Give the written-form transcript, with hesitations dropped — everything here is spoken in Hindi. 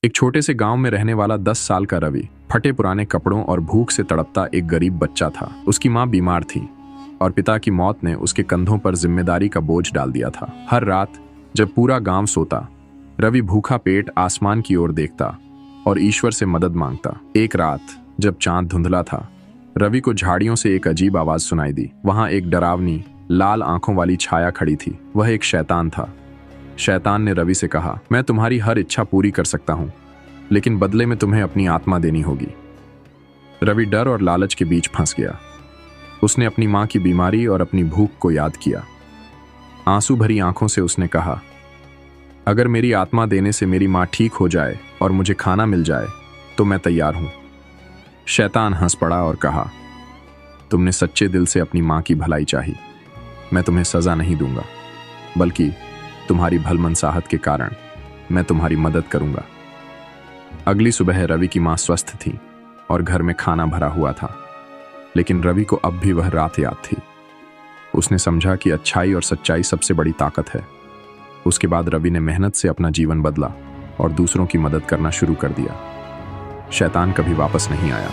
एक छोटे से गांव में रहने वाला 10 साल का रवि फटे पुराने कपड़ों और भूख से तड़पता एक गरीब बच्चा था। उसकी माँ बीमार थी और पिता की मौत ने उसके कंधों पर जिम्मेदारी का बोझ डाल दिया था। हर रात जब पूरा गांव सोता, रवि भूखा पेट आसमान की ओर देखता और ईश्वर से मदद मांगता। एक रात जब चांद धुंधला था, रवि को झाड़ियों से एक अजीब आवाज सुनाई दी। वहां एक डरावनी लाल आंखों वाली छाया खड़ी थी। वह एक शैतान था। शैतान ने रवि से कहा, मैं तुम्हारी हर इच्छा पूरी कर सकता हूं, लेकिन बदले में तुम्हें अपनी आत्मा देनी होगी। रवि डर और लालच के बीच फंस गया। उसने अपनी मां की बीमारी और अपनी भूख को याद किया। आंसू भरी आंखों से उसने कहा, अगर मेरी आत्मा देने से मेरी मां ठीक हो जाए और मुझे खाना मिल जाए तो मैं तैयार हूं। शैतान हंस पड़ा और कहा, तुमने सच्चे दिल से अपनी मां की भलाई चाही। मैं तुम्हें सजा नहीं दूंगा, बल्कि तुम्हारी भलमनसाहत के कारण मैं तुम्हारी मदद करूंगा। अगली सुबह रवि की मां स्वस्थ थी और घर में खाना भरा हुआ था, लेकिन रवि को अब भी वह रात याद थी। उसने समझा कि अच्छाई और सच्चाई सबसे बड़ी ताकत है। उसके बाद रवि ने मेहनत से अपना जीवन बदला और दूसरों की मदद करना शुरू कर दिया। शैतान कभी वापस नहीं आया।